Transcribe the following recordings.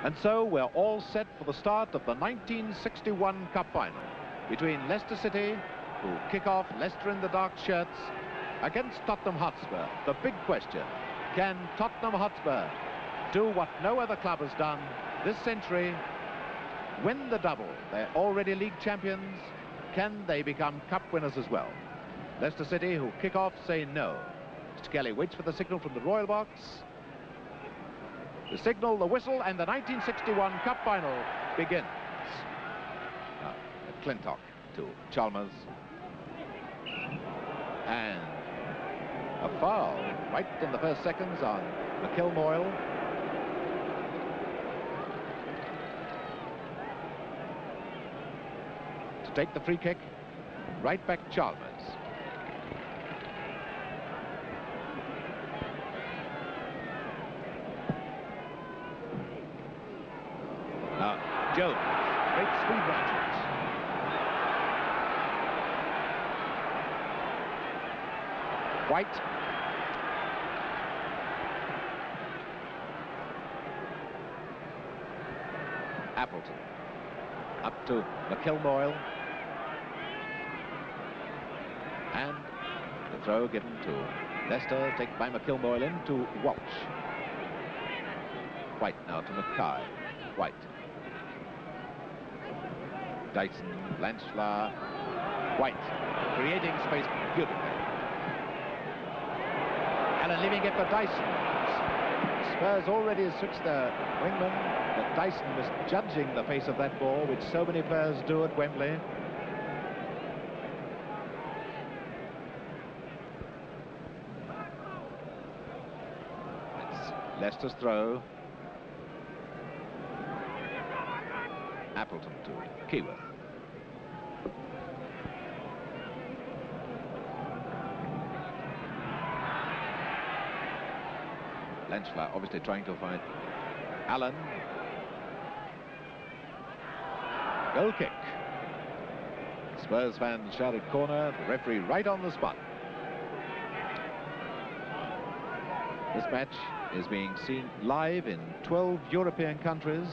And so we're all set for the start of the 1961 Cup Final between Leicester City, who kick off, Leicester in the dark shirts, against Tottenham Hotspur. The big question, can Tottenham Hotspur do what no other club has done this century, win the double? They're already league champions. Can they become cup winners as well? Leicester City, who kick off, say no. Skelly waits for the signal from the Royal Box. The signal, the whistle, and the 1961 Cup Final begins. Now, Clintock to Chalmers. And a foul right in the first seconds on McIlmoyle. To take the free kick, right back Chalmers. Now, Jones, great speed ratchets. White. Appleton. Up to McIlmoyle. And the throw given to Leicester, taken by McIlmoyle in to Walsh. White now to Mackay. White. Dyson, Blanchflower, White, creating space beautifully. Allen leaving it for Dyson. Spurs already switched their wingman, but Dyson misjudging the face of that ball, which so many players do at Wembley. It's Leicester's throw. Appleton to Keyworth. Blanchflower obviously trying to find Allen. Goal kick. Spurs fans shouted corner, the referee right on the spot. This match is being seen live in 12 European countries.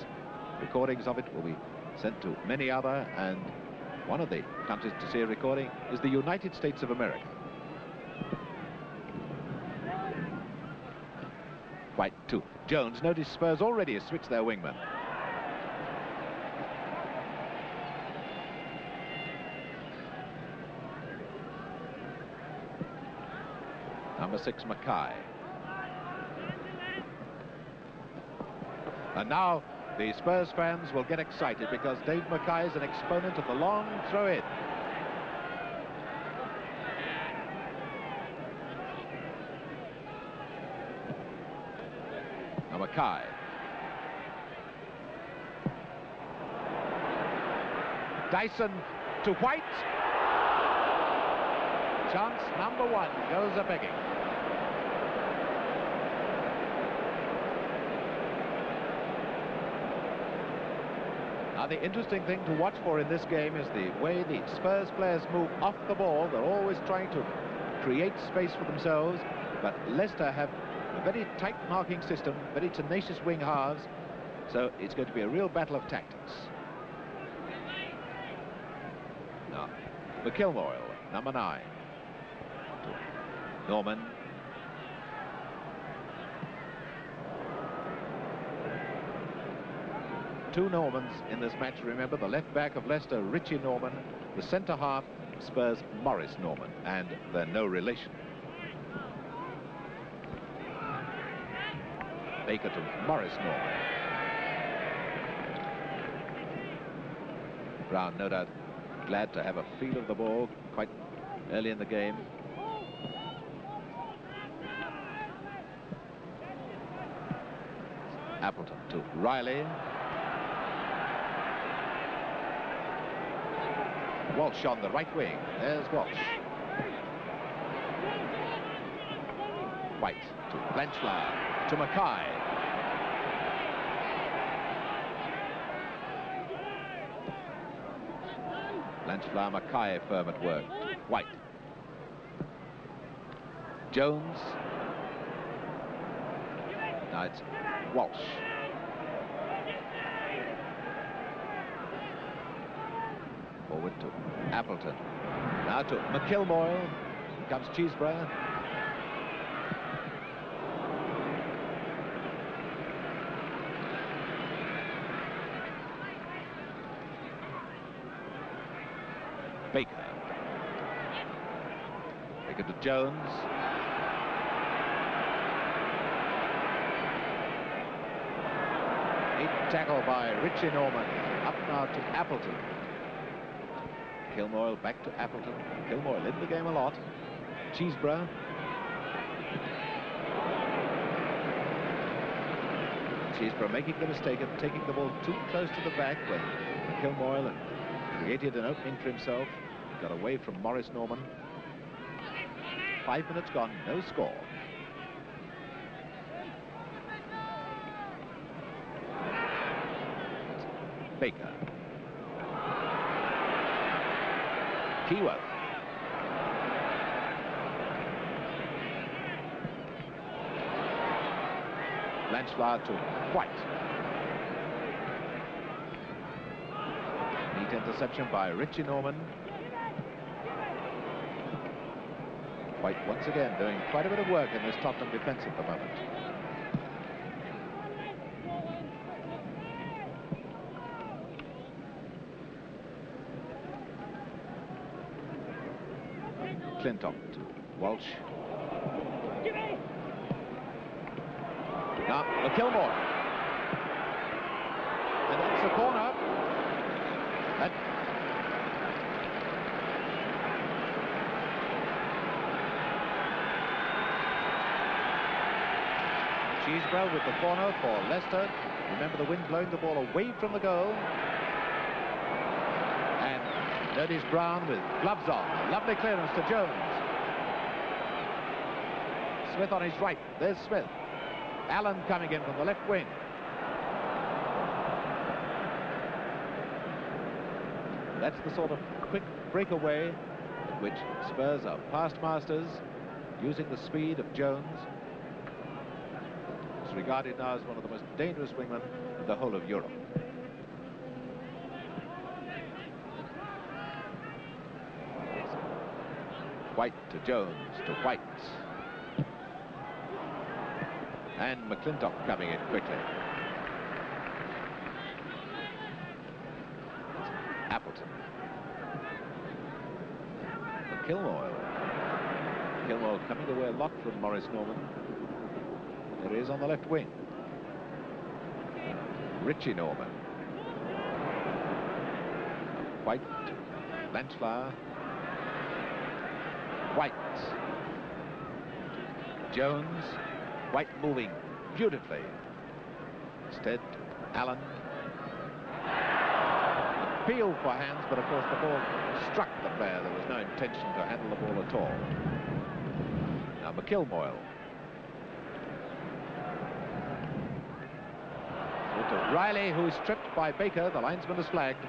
Recordings of it will be sent to many other, and one of the countries to see a recording is the United States of America. White to Jones. Notice Spurs already switched their wingman. Number 6, Mackay. And now the Spurs fans will get excited because Dave Mackay is an exponent of the long throw-in. Now Mackay. Dyson to White. Chance number 1 goes a-begging. Now, the interesting thing to watch for in this game is the way the Spurs players move off the ball. They're always trying to create space for themselves, but Leicester have a very tight marking system, very tenacious wing halves, so it's going to be a real battle of tactics. Now, McIlmoyle, number 9. Norman. Two Normans in this match, remember, the left back of Leicester, Richie Norman, the centre half, Spurs, Morris Norman, and they're no relation. Baker to Morris Norman. Brown, no doubt, glad to have a feel of the ball quite early in the game. Appleton to Riley. Walsh on the right wing. There's Walsh. White to Blanchflower to Mackay. Blanchflower, Mackay firm at work. White. Jones. Now it's Walsh. Forward to Appleton. Now to McIlmoyle. Here comes Cheeseborough. Baker. Baker to Jones. Neat tackle by Richie Norman. Up now to Appleton. Kilmoyle back to Appleton. Kilmoyle in the game a lot. Cheeseborough. Cheeseborough making the mistake of taking the ball too close to the back when Kilmoyle had created an opening for himself. Got away from Maurice Norman. 5 minutes gone, no score. Baker. Keyworth. Blanchflower to White. Neat interception by Richie Norman. White once again doing quite a bit of work in this Tottenham defence at the moment. Clintock to Walsh. Now McIlmoyle. And that's the corner. That Cheeseborough with the corner for Leicester. Remember the wind blowing the ball away from the goal. And Curtis Brown with gloves on. Lovely clearance to Jones. Smith on his right. There's Smith. Allen coming in from the left wing. That's the sort of quick breakaway at which Spurs are past masters, using the speed of Jones. He's regarded now as one of the most dangerous wingmen in the whole of Europe. White to Jones, to White. And McClintock coming in quickly. Appleton. McIlmoyle. McIlmoyle coming away a lot from Maurice Norman. There he is on the left wing. Richie Norman. White to Blanchflower. White. Jones. White moving beautifully. Instead, Allen. Appeal for hands, but of course the ball struck the player. There was no intention to handle the ball at all. Now McIlmoyle. To Riley, who is stripped by Baker. The linesman is flagged.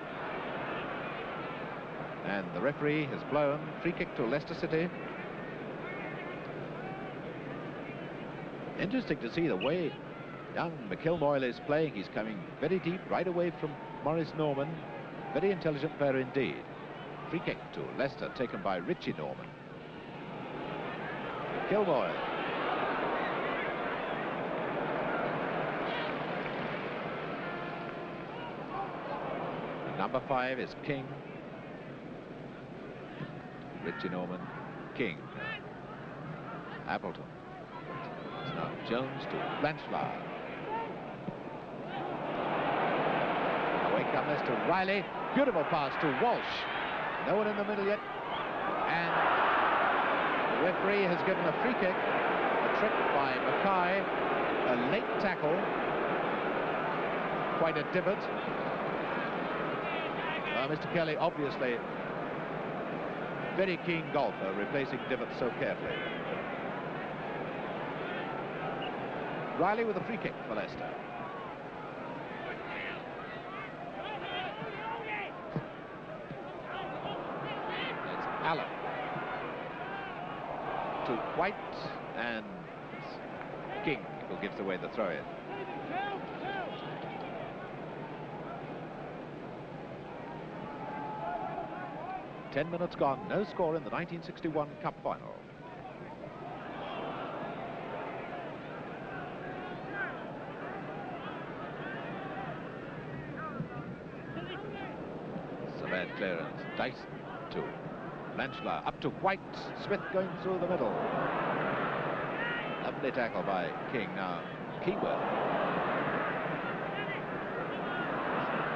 And the referee has blown. Free kick to Leicester City. Interesting to see the way young McIlmoyle is playing. He's coming very deep, right away from Maurice Norman. Very intelligent player indeed. Free kick to Leicester, taken by Richie Norman. McIlmoyle. Number 5 is King. Richie Norman, King. Appleton. It's now Jones to Blanchflower. Away comes to Riley. Beautiful pass to Walsh. No one in the middle yet. And the referee has given a free kick. A trip by Mackay. A late tackle. Quite a divot. Mr. Kelly, obviously, very keen golfer, replacing divots so carefully. Riley with a free kick for Leicester. It's Allen. To White, and it's King who gives away the throw-in. 10 minutes gone, no score in the 1961 Cup Final. It's a bad clearance. Dyson to Blanchflower, up to White. Smith going through the middle. Lovely tackle by King. Now Keyworth.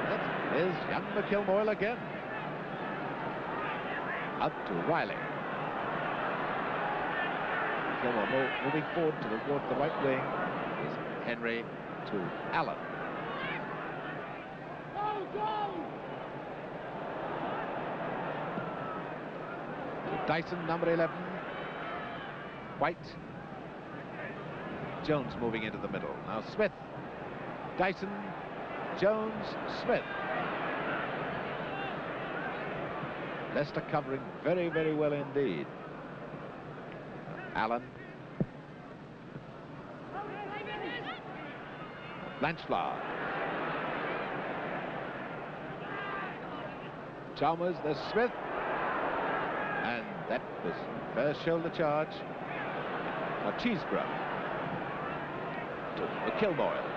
That is young McIlmoyle again. Up to Riley. McIlmoyle moving forward toward the right wing. Henry to Allen. To Dyson, number 11. White. Jones moving into the middle. Now Smith. Dyson. Jones. Smith. Leicester covering very, very well indeed. Allen. Blanchflower. Chalmers, there's Smith. And that was first shoulder charge. Now Cheeseborough to McIlmoyle.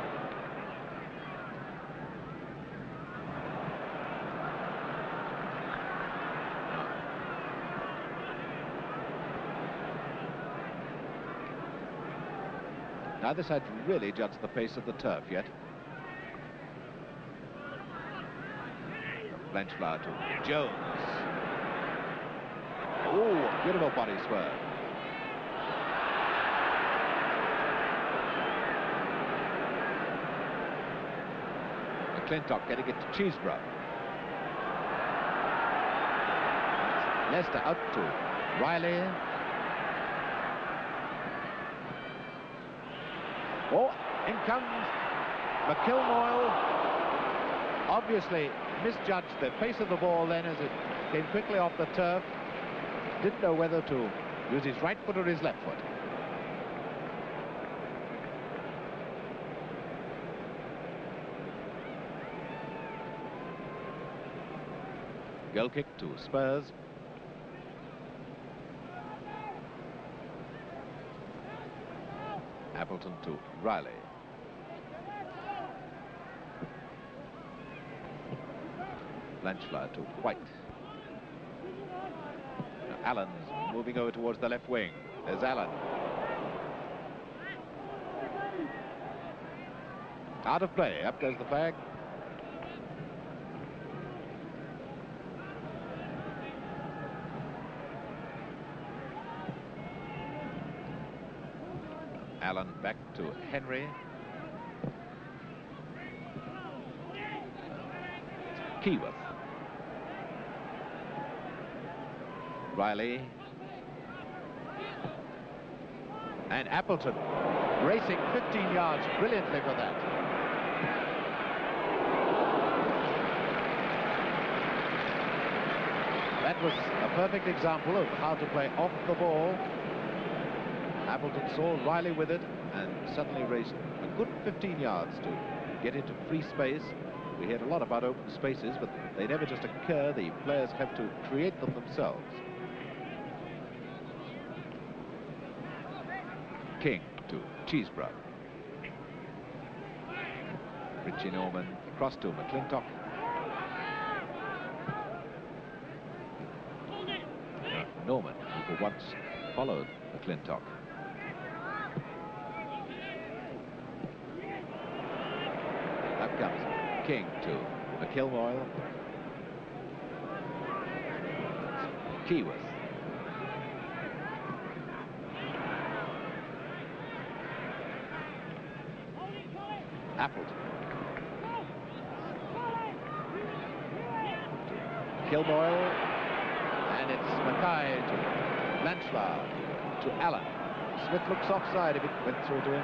Neither side really judged the pace of the turf yet. Blanchflower to Jones. Oh, beautiful body swerve. McClintock getting it to Cheeseborough. Leicester out to Riley. Oh, in comes McIlmoyle. Obviously misjudged the pace of the ball then as it came quickly off the turf. Didn't know whether to use his right foot or his left foot. Goal kick to Spurs. Appleton to Riley. Blanchflower to White. Now Allen's moving over towards the left wing. There's Allen. Out of play. Up goes the flag. Allen back to Henry. Keyworth. Riley. And Appleton racing 15 yards brilliantly for that. That was a perfect example of how to play off the ball. Appleton saw Riley with it and suddenly raced a good 15 yards to get into free space. We heard a lot about open spaces, but they never just occur. The players have to create them themselves. King to Cheeseborough. Richie Norman across to McClintock. Norman, who for once followed McClintock. Up comes King to McIlmoyle. Keyworth. Appleton. Kilboyle. And it's Mackay to Blanchflower to Allen. Smith looks offside if it went through to him.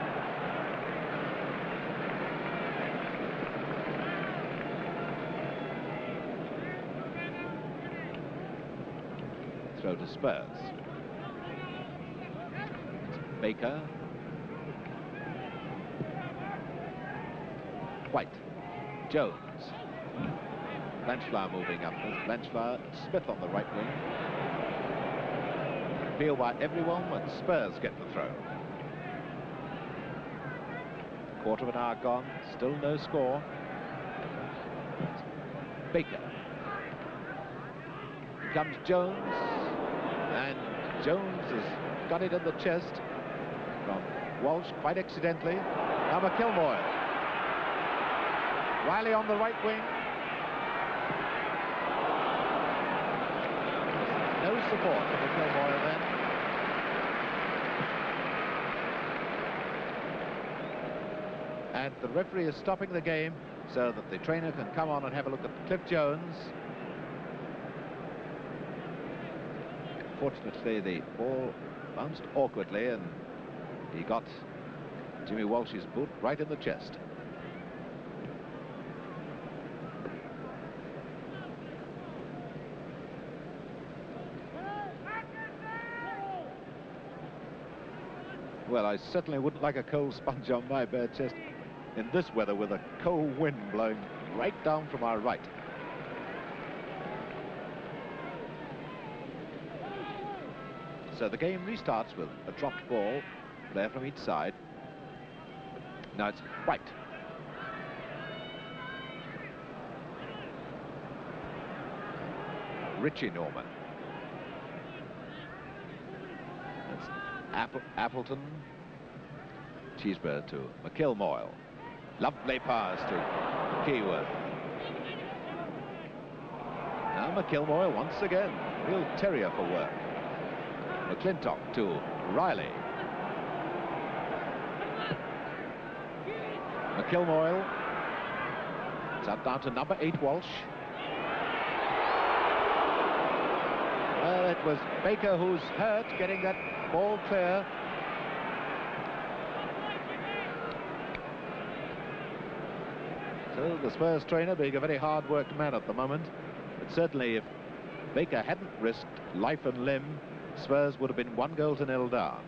Throw to Spurs. Baker. White. Jones. Blanchflower moving up. There's Blanchflower, Smith on the right wing. Appeal by everyone, but Spurs get the throw. Quarter of an hour gone, still no score. Baker. Here comes Jones, and Jones has got it in the chest from Walsh quite accidentally. Now McIlmoyle. Riley on the right wing. No support for McIlmoyle then. And the referee is stopping the game so that the trainer can come on and have a look at Cliff Jones. Fortunately, the ball bounced awkwardly and he got Jimmy Walsh's boot right in the chest. Well, I certainly wouldn't like a cold sponge on my bare chest in this weather with a cold wind blowing right down from our right. So the game restarts with a dropped ball, player from each side. Now it's White. Richie Norman. That's Appleton. Cheeseburger to McIlmoyle. Lovely pass to Keyworth. Now McIlmoyle once again. Real terrier for work. McClintock to Riley. McIlmoyle. It's up down to number 8, Walsh. Well, it was Baker who's hurt, getting that ball clear. So the Spurs trainer being a very hard-worked man at the moment. But certainly if Baker hadn't risked life and limb, Spurs would have been 1-0 down.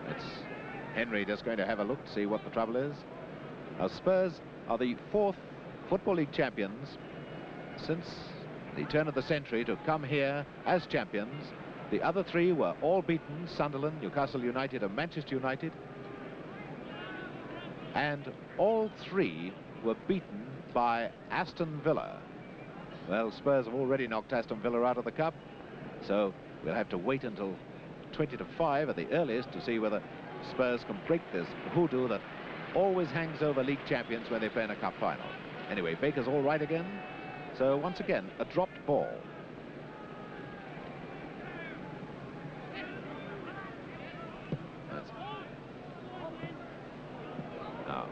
It's Henry just going to have a look to see what the trouble is. Now Spurs are the 4th Football League champions since the turn of the century to come here as champions. The other 3 were all beaten: Sunderland, Newcastle United and Manchester United. And all 3 were beaten by Aston Villa. Well, Spurs have already knocked Aston Villa out of the cup, so we'll have to wait until 20-5 at the earliest to see whether Spurs can break this hoodoo that always hangs over league champions when they play in a cup final. Anyway, Baker's all right again. So once again, a dropped ball. Now,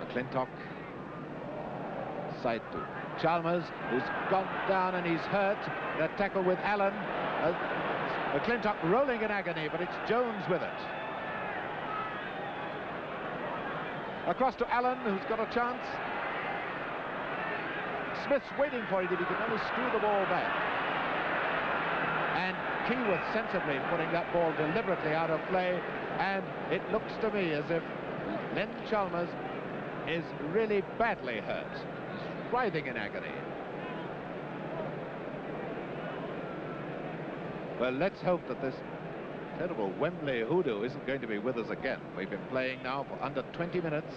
McClintock. Side to Chalmers, who's gone down and he's hurt. That tackle with Allen. McClintock rolling in agony, but it's Jones with it. Across to Allen, who's got a chance. Smith's waiting for it if he can only screw the ball back. And Keyworth sensibly putting that ball deliberately out of play. And it looks to me as if Len Chalmers is really badly hurt. He's writhing in agony. Well, let's hope that this terrible Wembley hoodoo isn't going to be with us again. We've been playing now for under 20 minutes.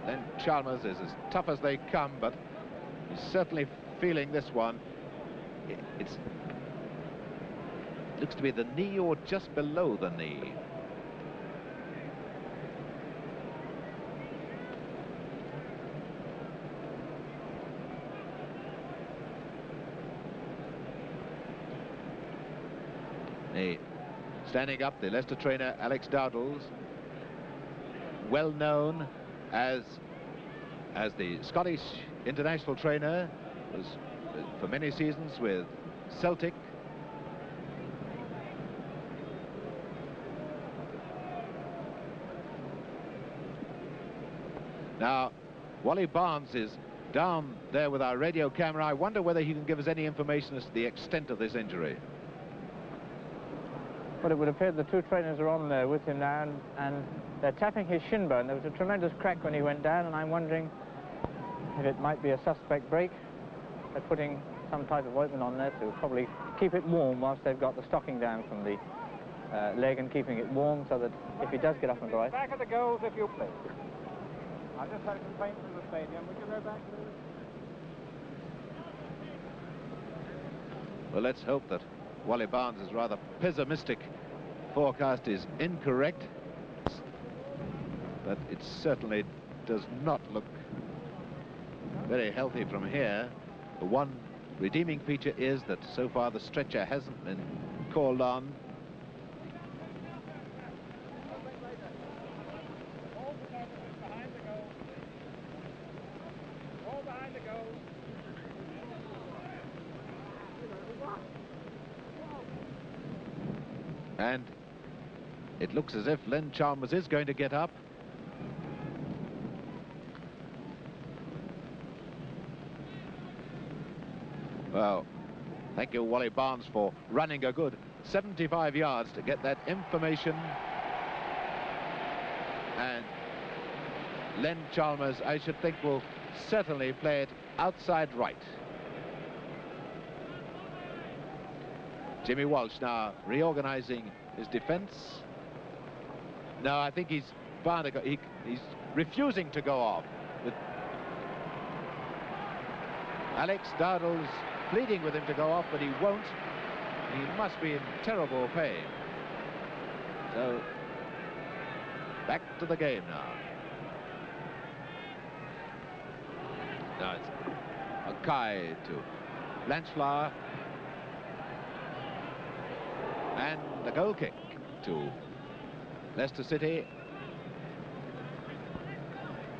Then Chalmers is as tough as they come, but he's certainly feeling this one. It looks to be the knee or just below the knee. Standing up, the Leicester trainer Alex Dowdles, well known as the Scottish international trainer was for many seasons with Celtic. Now, Wally Barnes is down there with our radio camera. I wonder whether he can give us any information as to the extent of this injury. Well, it would appear the two trainers are on there with him now, and they're tapping his shin bone. There was a tremendous crack when he went down, and I'm wondering if it might be a suspect break. They're putting some type of ointment on there to probably keep it warm whilst they've got the stocking down from the leg and keeping it warm so that if he does get up and right. Back of the goals, if you please. I just had a complaint from the stadium. Would you go back, please? Well, let's hope that Wally Barnes' rather pessimistic forecast is incorrect, but it certainly does not look very healthy from here. The one redeeming feature is that so far the stretcher hasn't been called on. And it looks as if Len Chalmers is going to get up. Well, thank you, Wally Barnes, for running a good 75 yards to get that information. And Len Chalmers, I should think, will certainly play it outside right. Jimmy Walsh now reorganizing his defense. No, I think he's bound to go. He's refusing to go off. Alex Dowdall's pleading with him to go off, but he won't. He must be in terrible pain. So, back to the game now. Now it's Mackay to Blanchflower. And the goal kick to Leicester City.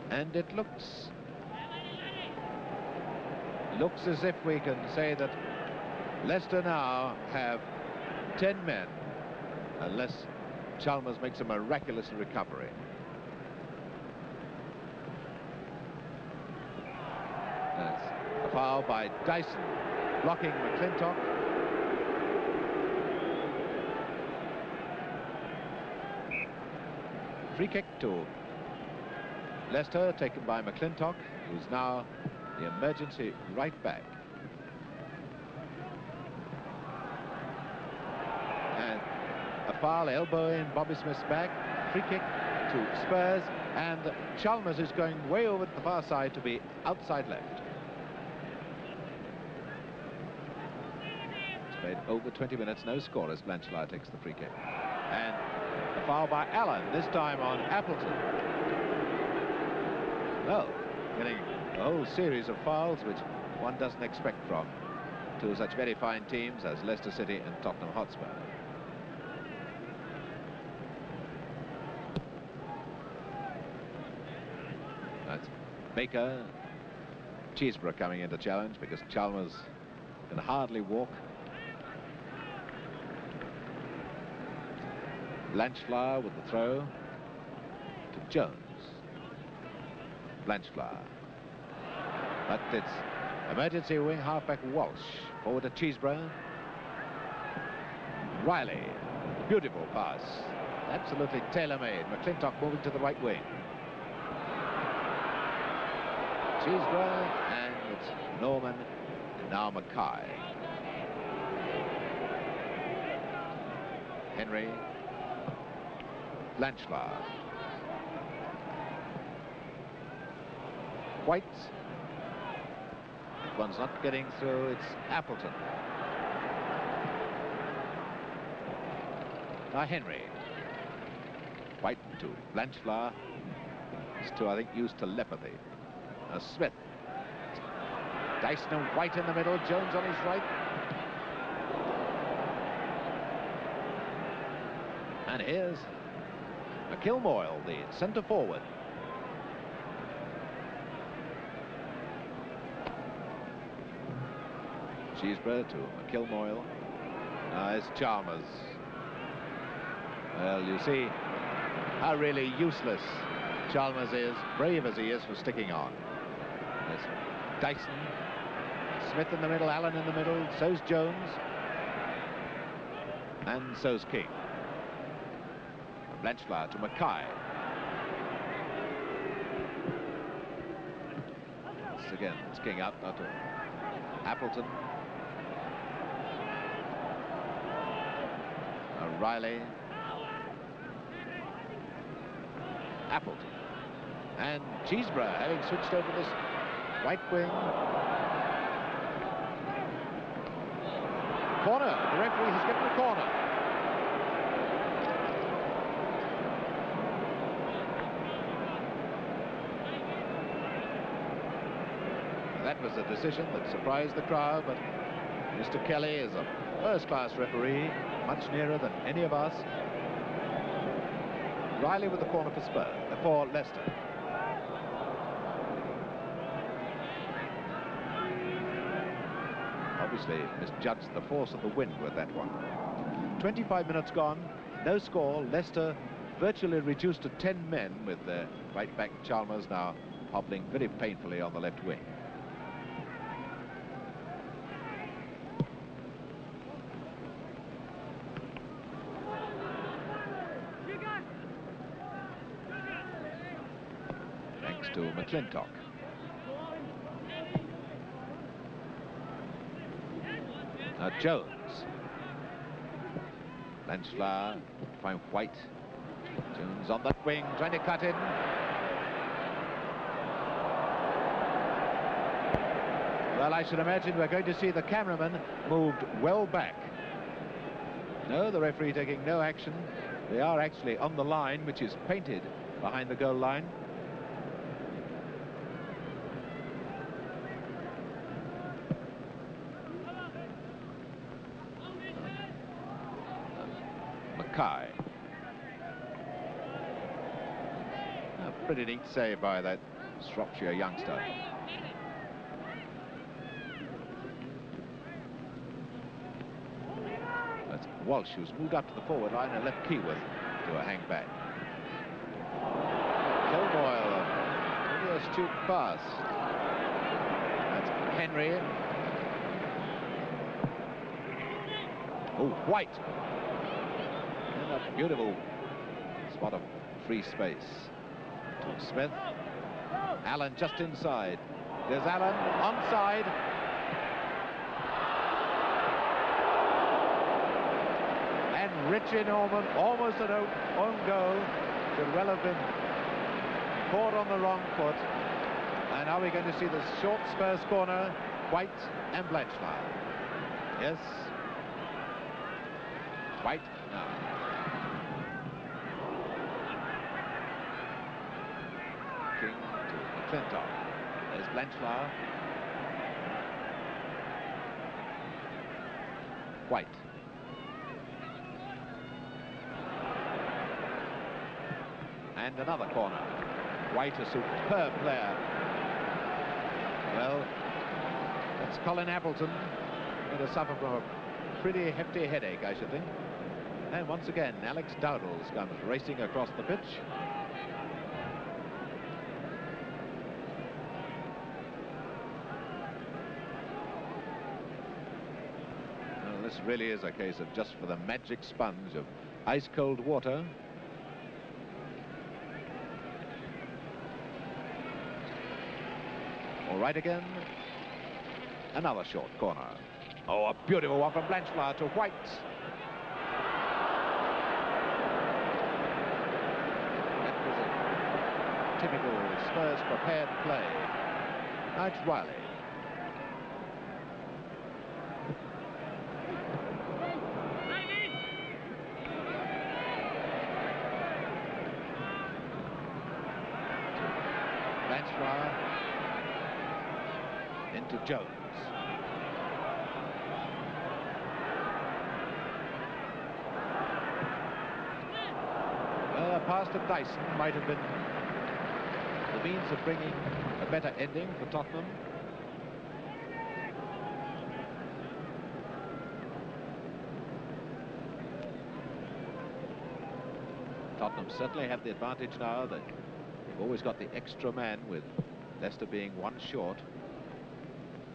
And it looks as if we can say that Leicester now have 10 men, unless Chalmers makes a miraculous recovery. That's a foul by Dyson, blocking McClintock. Free kick to Leicester, taken by McClintock, who's now the emergency right back. And a foul, elbow in Bobby Smith's back. Free kick to Spurs, and Chalmers is going way over to the far side to be outside left. It's played over 20 minutes, no score as Blanchflower takes the free kick. And a foul by Allen, this time on Appleton. Well, getting a whole series of fouls which one doesn't expect from two such very fine teams as Leicester City and Tottenham Hotspur. That's Baker, Cheeseborough coming into challenge because Chalmers can hardly walk. Blanchflower with the throw to Jones. Blanchflower. But it's emergency wing halfback Walsh. Forward to Cheeseborough. Riley. Beautiful pass. Absolutely tailor-made. McClintock moving to the right wing. Cheeseborough, and it's Norman, and now Mackay. Henry. Blanchflower. White. That one's not getting through. It's Appleton. Now Henry. White to Blanchflower. These two, I think, used telepathy. Now Smith. Dyson and White in the middle. Jones on his right. And here's Kilmoyle, the centre forward. Cheeseborough to McIlmoyle. Now it's Chalmers. Well, you see how really useless Chalmers is, brave as he is for sticking on. There's Dyson, Smith in the middle, Allen in the middle, so's Jones, and so's King. Blanchflower to Mackay. Once again, it's King out now to Appleton. Riley. Appleton. And Cheeseborough having switched over this right wing. Corner. The referee has given a corner. That was a decision that surprised the crowd, but Mr. Kelly is a first-class referee, much nearer than any of us. Riley with the corner for Leicester. Obviously misjudged the force of the wind with that one. 25 minutes gone, no score. Leicester virtually reduced to 10 men, with their right back Chalmers now hobbling very painfully on the left wing. Thanks to McClintock. Now Jones. Blanchflower to find White. Jones on that wing, trying to cut in. Well, I should imagine we're going to see the cameraman moved well back. No, the referee taking no action. They are actually on the line, which is painted behind the goal line. Mackay. A pretty neat save by that Shropshire youngster. That's Walsh, who's moved up to the forward line and left Keyworth to a hang back. Kilboyle, pretty astute pass. That's Henry. Oh, White. And a beautiful spot of free space to Smith. Allen just inside. There's Allen onside. And Richie Norman, almost an own goal, could well have been caught on the wrong foot. And now we're going to see the short Spurs corner, White and Blanchflower. Yes. White now. King to McClintock. There's Blanchflower. White. And another corner. White, a superb player. Well, that's Colin Appleton. Going to suffer from a pretty hefty headache, I should think. And once again, Alex Dowdles comes racing across the pitch. Well, this really is a case of just for the magic sponge of ice-cold water. All right again. Another short corner. Oh, a beautiful one from Blanchflower to White. That was a typical Spurs prepared play. Now it's Riley. Blanchflower into Jones. Well, a pass to Dyson might have been the means of bringing a better ending for Tottenham. Tottenham certainly have the advantage now. They've always got the extra man, with Leicester being one short.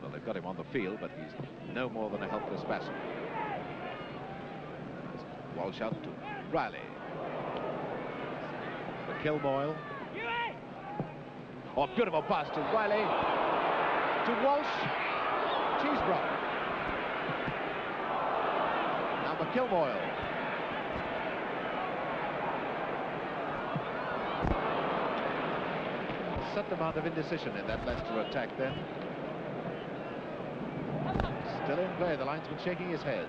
Well, they've got him on the field, but he's no more than a helpless passenger. Walsh out to Riley. McIlmoyle. Oh, beautiful pass to Riley. To Walsh. Cheesebrough. Now McIlmoyle. Certain amount of indecision in that Leicester attack then. Still in play, the linesman shaking his head.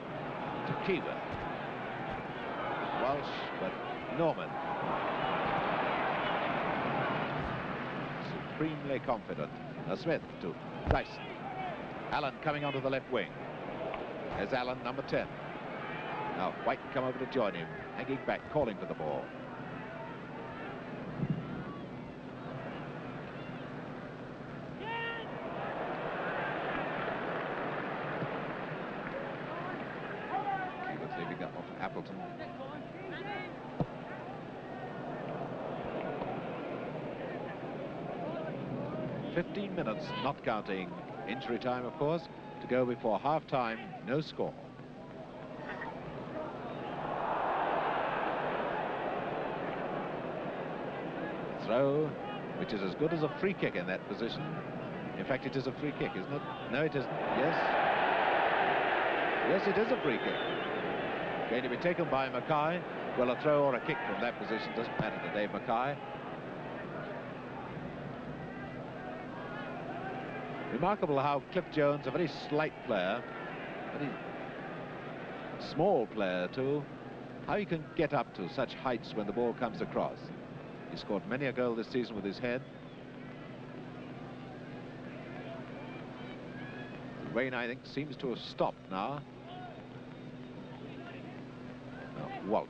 To Keewer. Walsh, but Norman. Supremely confident. Now Smith to Dyson. Allen coming onto the left wing. There's Allen, number 10. Now White come over to join him, hanging back, calling for the ball. Leaving up off Appleton. "15 minutes, not counting injury time, of course, to go before half-time. No score. Throw, which is as good as a free kick in that position. In fact, it is a free kick, isn't it? No, it isn't. Yes. Yes, it is a free kick. Going to be taken by Mackay. Well, a throw or a kick from that position doesn't matter to Dave Mackay. Remarkable how Cliff Jones, a very slight player, very small player too, how he can get up to such heights when the ball comes across. He scored many a goal this season with his head. The rain, I think, seems to have stopped now. Walsh.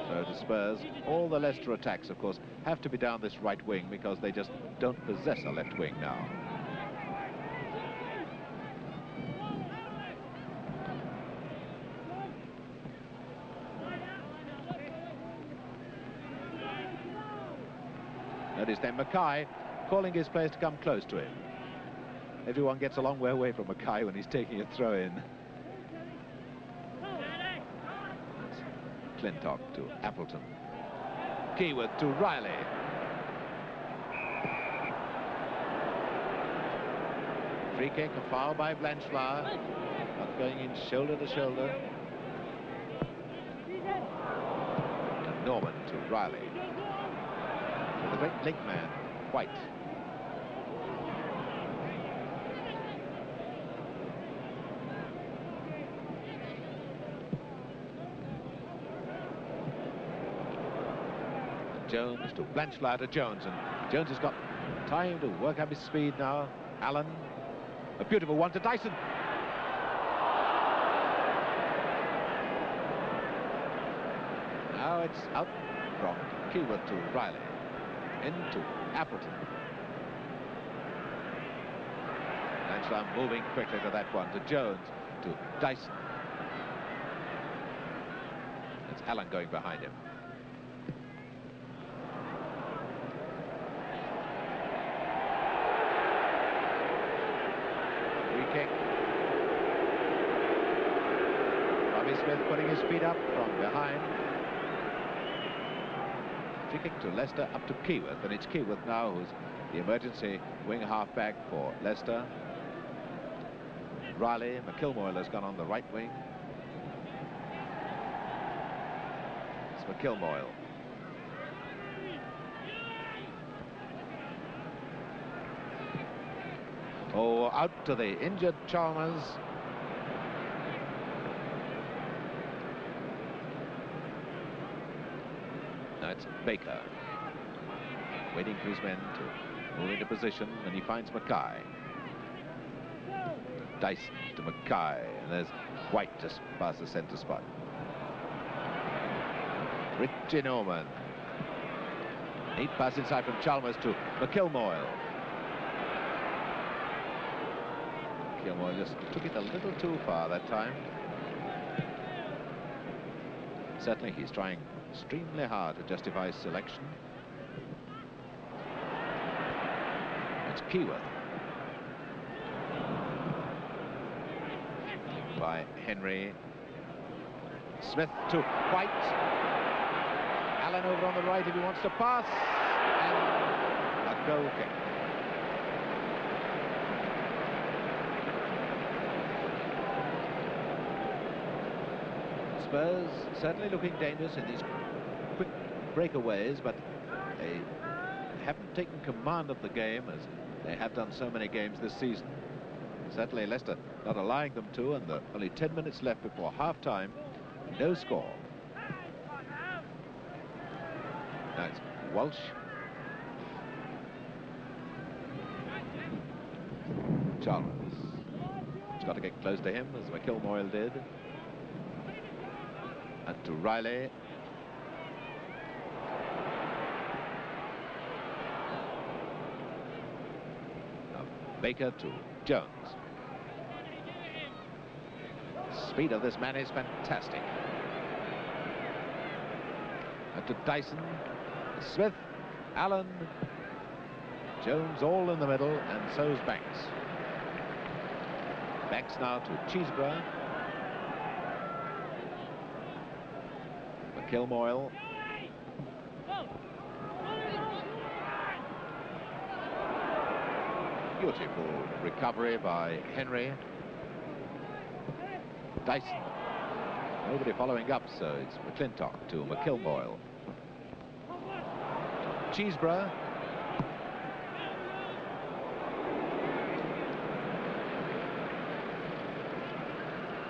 So to Spurs, all the Leicester attacks, of course, have to be down this right wing because they just don't possess a left wing now. Notice then Mackay calling his players to come close to him. Everyone gets a long way away from Mackay when he's taking a throw in. Clintock to Appleton. Keyworth to Riley. Free kick, a foul by Blanchflower. Not going in shoulder to shoulder. And Norman to Riley. The great link man, White. Jones to Blanchflower to Jones, and Jones has got time to work up his speed now. Allen, a beautiful one to Dyson. Now it's out from Keyworth to Riley, into Appleton. Blanchflower moving quickly to that one, to Jones, to Dyson. It's Allen going behind him. Kick. Bobby Smith putting his feet up from behind. Free kick to Leicester, up to Keyworth, and it's Keyworth now who's the emergency wing half-back for Leicester. Riley, McIlmoyle has gone on the right wing. It's McIlmoyle. Oh, out to the injured Chalmers. Now it's Baker. Waiting for his men to move into position, and he finds Mackay. Dyson to Mackay, and there's White just past the centre spot. Richie Norman. Neat pass inside from Chalmers to McIlmoyle. Kilmore just took it a little too far that time. Certainly he's trying extremely hard to justify his selection. It's Keyworth. By Henry. Smith to White. Allen over on the right if he wants to pass. And a goal kick. Spurs certainly looking dangerous in these quick breakaways, but they haven't taken command of the game as they have done so many games this season. Certainly Leicester not allowing them to, and only 10 minutes left before half-time. No score. Now it's Walsh. Charles. He's got to get close to him, as McIlmoyle did. And to Riley. Now Baker to Jones. The speed of this man is fantastic. And to Dyson. Smith. Allen. Jones all in the middle, and so's Banks. Banks now to Cheeseborough. McIlmoyle. Beautiful recovery by Henry. Dyson. Nobody following up, so it's McClintock to McIlmoyle. Cheeseborough.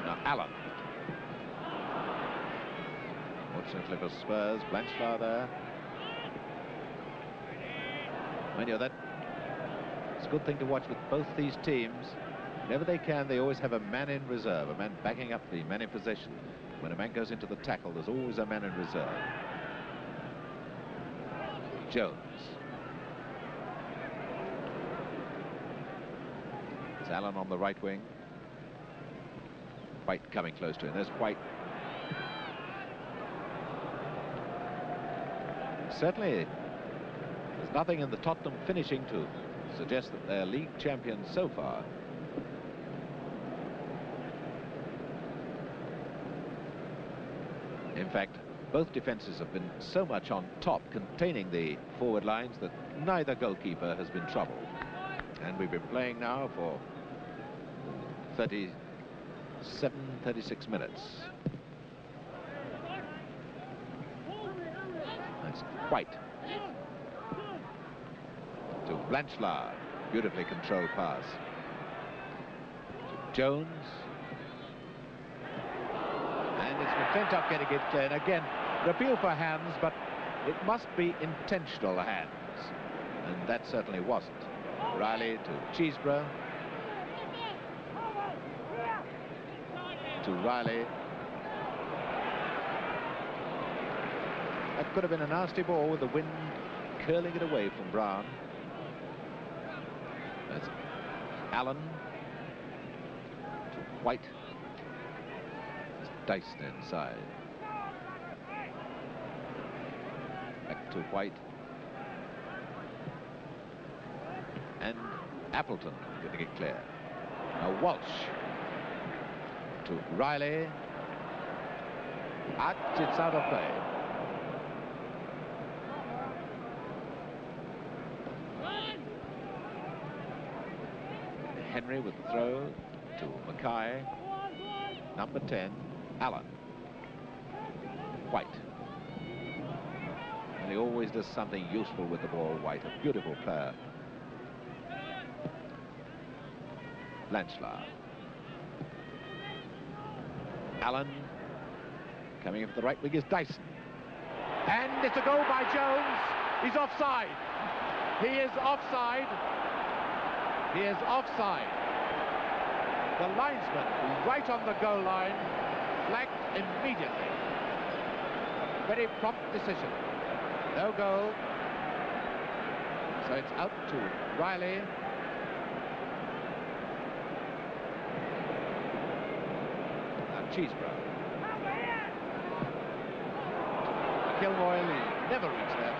Now Allen. Fortunately for Spurs, Blanchflower there. Mind you, it's a good thing to watch with both these teams. Whenever they can, they always have a man in reserve, a man backing up the man in possession. When a man goes into the tackle, there's always a man in reserve. Jones. It's Allen on the right wing. White coming close to him. There's White. Certainly, there's nothing in the Tottenham finishing to suggest that they're league champions so far. In fact, both defences have been so much on top, containing the forward lines, that neither goalkeeper has been troubled. And we've been playing now for 37, 36 minutes. That's White. To Blanchflower. Beautifully controlled pass. To Jones. And it's McClintock getting it clear. And again, an appeal for hands, but it must be intentional hands. And that certainly wasn't. Riley to Cheeseborough. To Riley. That could have been a nasty ball with the wind curling it away from Brown. That's Allen to White. That's Dyson inside. Back to White. And Appleton getting it clear. Now Walsh to Riley. It's out of play. Henry with the throw to Mackay. Number 10, Allen. White. And he always does something useful with the ball, White. A beautiful player. Blanchflower. Allen. Coming in for the right wing is Dyson. And it's a goal by Jones. He's offside. He is offside. He is offside. The linesman right on the goal line, flagged immediately. Very prompt decision. No goal. So it's out to Riley. Cheeseborough. Kilmoyle, he never reached that.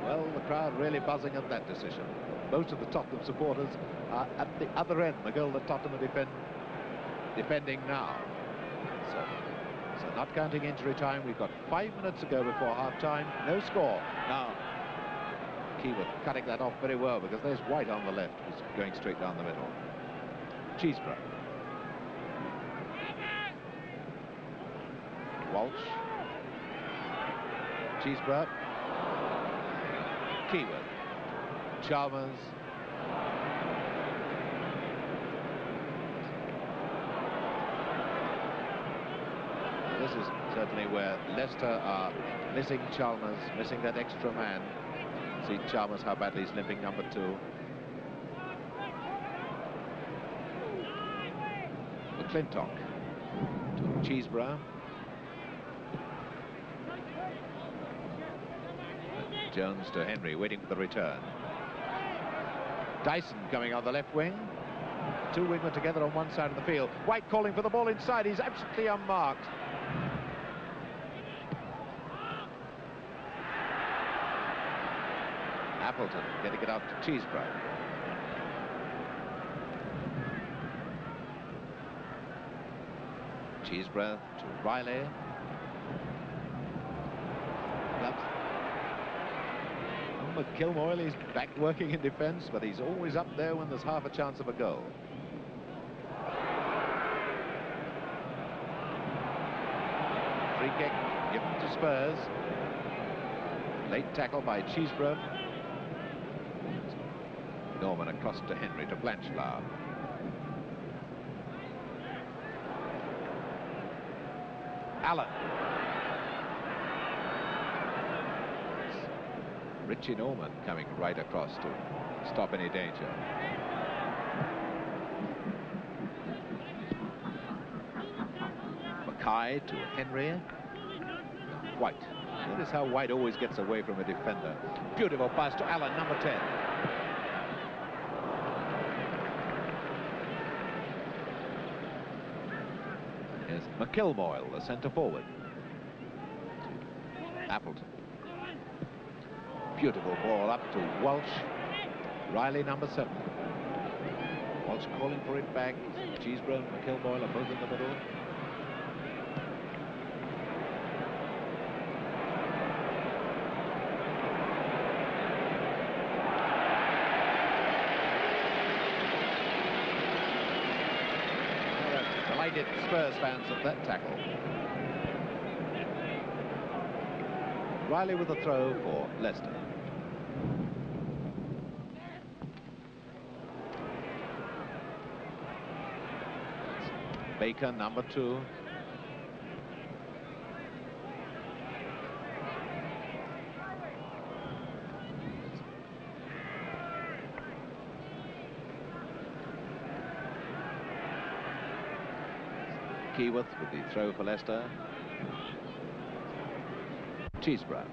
Well, the crowd really buzzing at that decision. Most of the Tottenham supporters are at the other end, the goal that Tottenham are defending now. So not counting injury time, we've got 5 minutes to go before half-time. No score. Now, Keyworth cutting that off very well, because there's White on the left, who's going straight down the middle. Cheeseborough. Walsh. Cheeseborough. Keyworth. Chalmers. This is certainly where Leicester are missing Chalmers, missing that extra man. See Chalmers, how badly he's limping, number 2. McClintock to Cheeseborough. Jones to Henry, waiting for the return. Dyson coming on the left wing. Two wingmen together on one side of the field. White calling for the ball inside. He's absolutely unmarked. Appleton getting it out to Cheeseborough. Cheeseborough to Riley. Kilmoyle, he's back working in defence, but he's always up there when there's half a chance of a goal. Free kick given to Spurs. Late tackle by Cheeseborough. Norman across to Henry, to Blanchflower. Allen. Richie Norman coming right across to stop any danger. Mackay to Henry. White. Notice how White always gets away from a defender. Beautiful pass to Allen, number 10. Here's McIlmoyle, the centre forward. Appleton. Beautiful ball up to Walsh. Riley, number 7. Walsh calling for it back. Cheeseborough and McIlmoyle are both in the middle. Delighted Spurs fans at that tackle. Riley with a throw for Leicester. Baker, number 2. Keyworth with the throw for Leicester. Cheeseborough.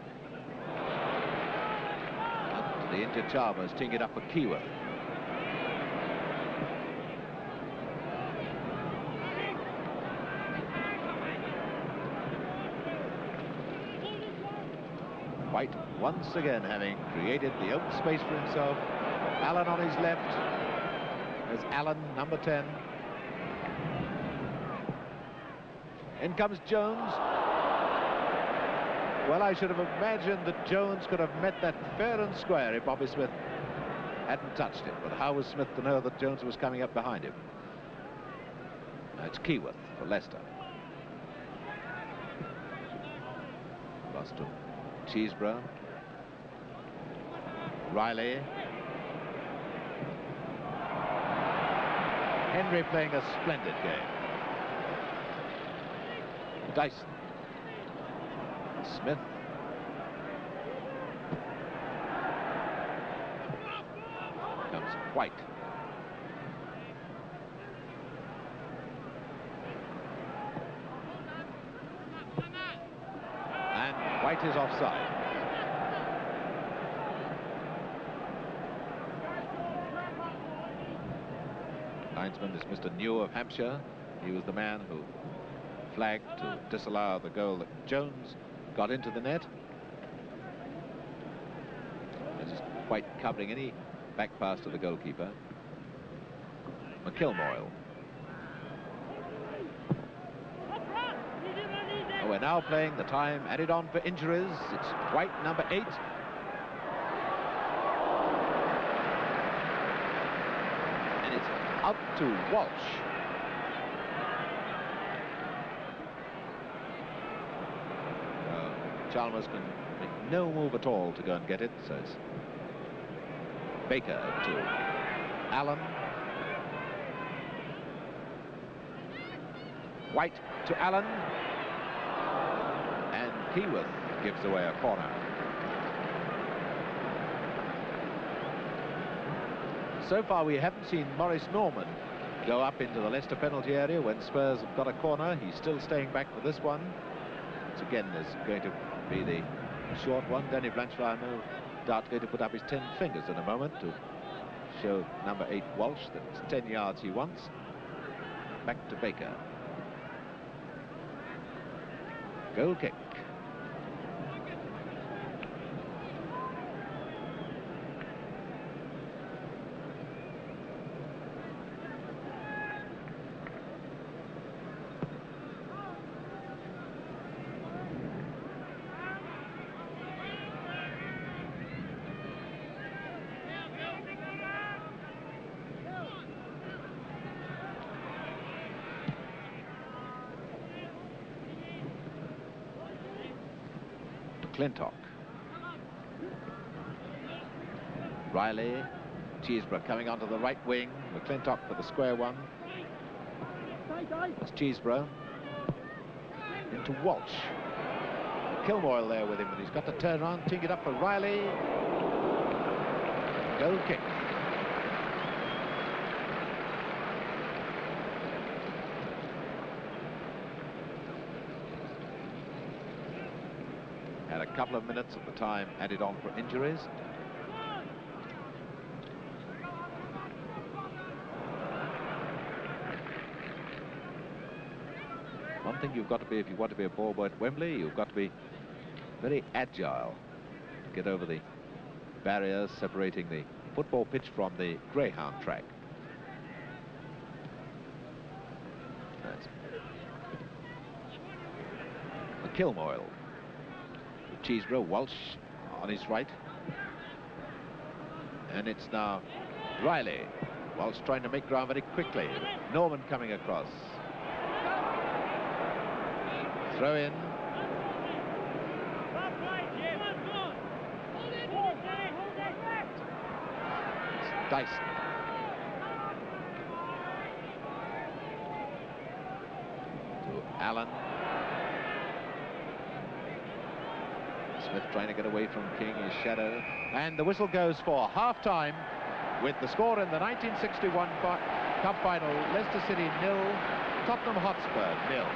Up to the injured Chalmers, teeing it up for Keyworth. White once again having created the open space for himself. Allen on his left. There's Allen, number 10. In comes Jones. Well, I should have imagined that Jones could have met that fair and square if Bobby Smith hadn't touched it. But how was Smith to know that Jones was coming up behind him? Now it's Keyworth for Leicester. Cross to Cheeseborough. Riley. Henry playing a splendid game. Dyson. Smith. Comes White. And White is offside. Linesman is Mr. New of Hampshire. He was the man who flagged to disallow the goal that Jones got into the net. And just quite covering any back pass to the goalkeeper. McIlmoyle. Oh, we're now playing the time added on for injuries. It's White, number 8. And it's out to Walsh. Chalmers can make no move at all to go and get it, so it's Baker to Allen. White to Allen. And Keyworth gives away a corner. So far we haven't seen Maurice Norman go up into the Leicester penalty area when Spurs have got a corner. He's still staying back for this one. Which again is going to be the short one. Danny Blanchflower, no doubt, going to put up his 10 fingers in a moment to show number 8 Walsh that it's 10 yards he wants. Back to Baker. Goal kick. McClintock. Riley. Cheeseborough coming onto the right wing. McClintock for the square one. It's Cheeseborough. Into Walsh. Kilmoyle there with him, but he's got to turn around, teeing it up for Riley. Goal kick. Had a couple of minutes of the time added on for injuries. One thing you've got to be, if you want to be a ball boy at Wembley, you've got to be very agile to get over the barriers separating the football pitch from the greyhound track. That's McIlmoyle. Cheeseborough, Walsh on his right. And it's now Riley. Walsh trying to make ground very quickly. Norman coming across. Throw in. It's Dyson. To Allen. Smith trying to get away from King, his shadow. And the whistle goes for half-time with the score in the 1961 Cup Final. Leicester City 0, Tottenham Hotspur 0.